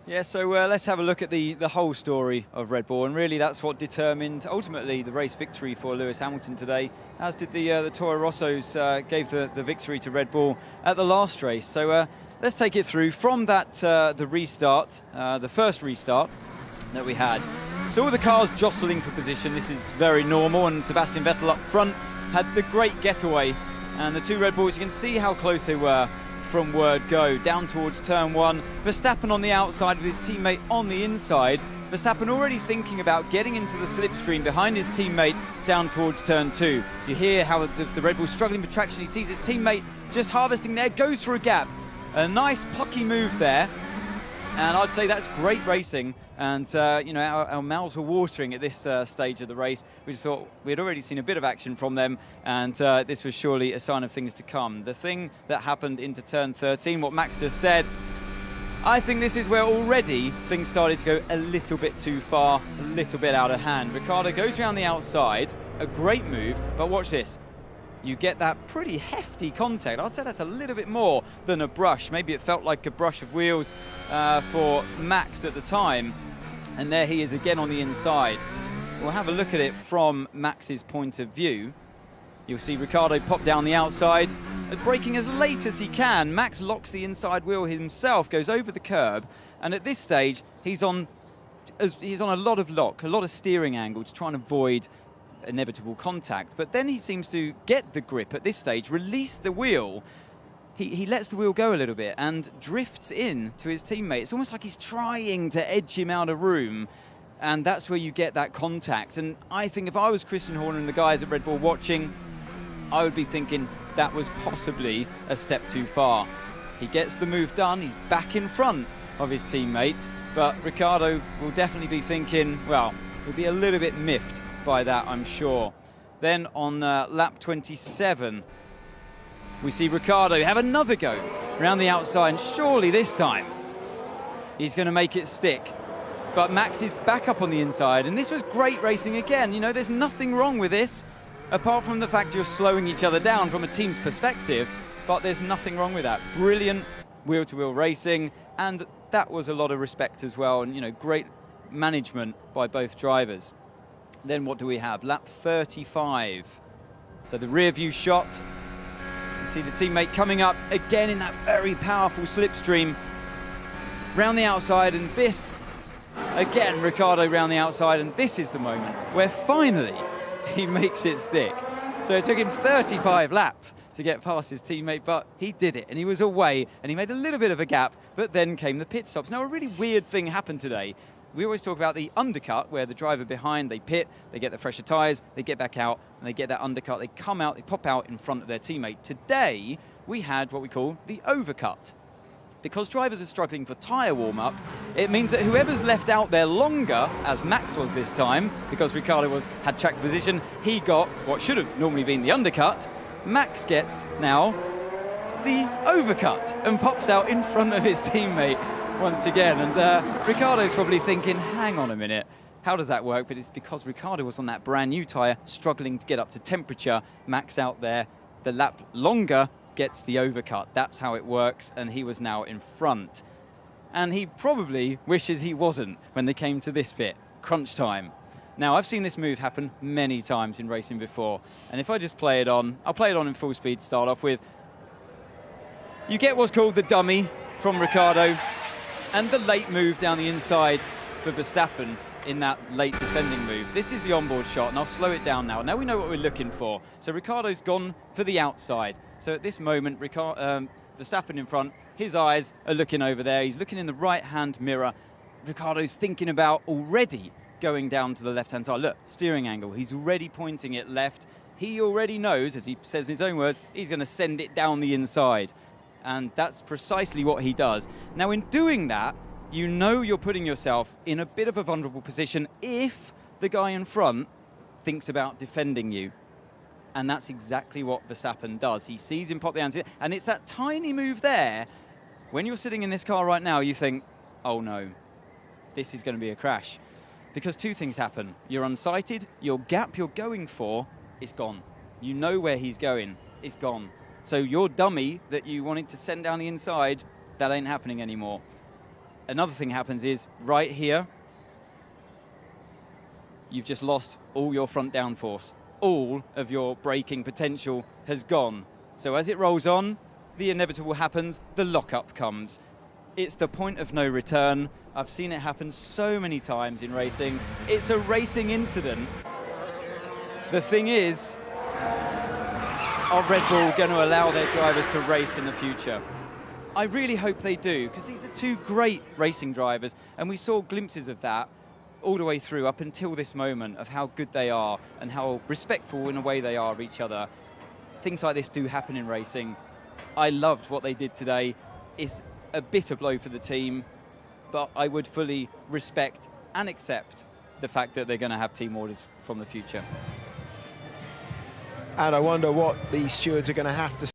Yeah, so let's have a look at the whole story of Red Bull, and really that's what determined ultimately the race victory for Lewis Hamilton today, as did the Toro Rossos gave the victory to Red Bull at the last race. So let's take it through from that the restart, the first restart that we had. So all the cars jostling for position, this is very normal, and Sebastian Vettel up front had the great getaway, and the two Red Bulls, you can see how close they were from word go, down towards turn one. Verstappen on the outside with his teammate on the inside. Verstappen already thinking about getting into the slipstream behind his teammate down towards turn two. You hear how the Red Bull's struggling for traction. He sees his teammate just harvesting there, goes for a gap. A nice plucky move there. And I'd say that's great racing. And, our mouths were watering at this stage of the race. We just thought we'd already seen a bit of action from them, and this was surely a sign of things to come. The thing that happened into turn 13, what Max just said, I think this is where already things started to go a little bit too far, a little bit out of hand. Ricciardo goes around the outside, a great move, but watch this. You get that pretty hefty contact. I'd say that's a little bit more than a brush. Maybe it felt like a brush of wheels for Max at the time. And there he is again on the inside. We'll have a look at it from Max's point of view. You'll see Ricciardo pop down the outside, braking as late as he can. Max locks the inside wheel himself, goes over the curb, and at this stage he's on a lot of lock, a lot of steering angle to try and avoid inevitable contact. But then he seems to get the grip at this stage, release the wheel. He lets the wheel go a little bit and drifts in to his teammate. It's almost like he's trying to edge him out of room, and that's where you get that contact. And I think if I was Christian Horner and the guys at Red Bull watching, I would be thinking that was possibly a step too far. He gets the move done, he's back in front of his teammate, but Ricciardo will definitely be thinking, well, he'll be a little bit miffed by that, I'm sure. Then on lap 27, we see Ricciardo have another go around the outside, and surely this time he's going to make it stick. But Max is back up on the inside, and this was great racing again. You know, there's nothing wrong with this, apart from the fact you're slowing each other down from a team's perspective, but there's nothing wrong with that. Brilliant wheel-to-wheel racing, and that was a lot of respect as well, and, you know, great management by both drivers. Then what do we have? Lap 35. So the rear view shot. You see the teammate coming up again in that very powerful slipstream. Round the outside, and this, again, Ricciardo round the outside, and this is the moment where finally he makes it stick. So it took him 35 laps to get past his teammate, but he did it, and he was away, and he made a little bit of a gap, but then came the pit stops. Now, a really weird thing happened today. We always talk about the undercut, where the driver behind, they pit, they get the fresher tyres, they get back out, and they get that undercut, they come out, they pop out in front of their teammate. Today, we had what we call the overcut. Because drivers are struggling for tyre warm-up, it means that whoever's left out there longer, as Max was this time, because Ricciardo had track position, he got what should have normally been the undercut. Max gets now the overcut and pops out in front of his teammate once again. And Ricciardo's probably thinking, hang on a minute, how does that work? But it's because Ricciardo was on that brand new tyre, struggling to get up to temperature. Max out there, the lap longer, gets the overcut. That's how it works, and he was now in front. And he probably wishes he wasn't when they came to this bit, crunch time. Now, I've seen this move happen many times in racing before, and if I just play it on, I'll play it on in full speed to start off with. You get what's called the dummy from Ricciardo, and the late move down the inside for Verstappen in that late defending move. This is the onboard shot, and I'll slow it down now. Now we know what we're looking for. So Ricciardo's gone for the outside. So at this moment, Verstappen in front, his eyes are looking over there. He's looking in the right-hand mirror. Ricciardo's thinking about already going down to the left-hand side. Look, steering angle. He's already pointing it left. He already knows, as he says in his own words, he's going to send it down the inside. And that's precisely what he does. Now, in doing that, you know you're putting yourself in a bit of a vulnerable position if the guy in front thinks about defending you. And that's exactly what Verstappen does. He sees him pop the hands in, and it's that tiny move there. When you're sitting in this car right now, you think, oh no, this is going to be a crash. Because two things happen. You're unsighted, your gap you're going for is gone. You know where he's going, it's gone. So your dummy that you wanted to send down the inside, that ain't happening anymore. Another thing happens is, right here, you've just lost all your front downforce. All of your braking potential has gone. So as it rolls on, the inevitable happens, the lockup comes. It's the point of no return. I've seen it happen so many times in racing. It's a racing incident. The thing is, are Red Bull going to allow their drivers to race in the future? I really hope they do, because these are two great racing drivers, and we saw glimpses of that all the way through up until this moment of how good they are and how respectful in a way they are of each other. Things like this do happen in racing. I loved what they did today. It's a bitter blow for the team, but I would fully respect and accept the fact that they're going to have team orders from the future. And I wonder what the stewards are going to have to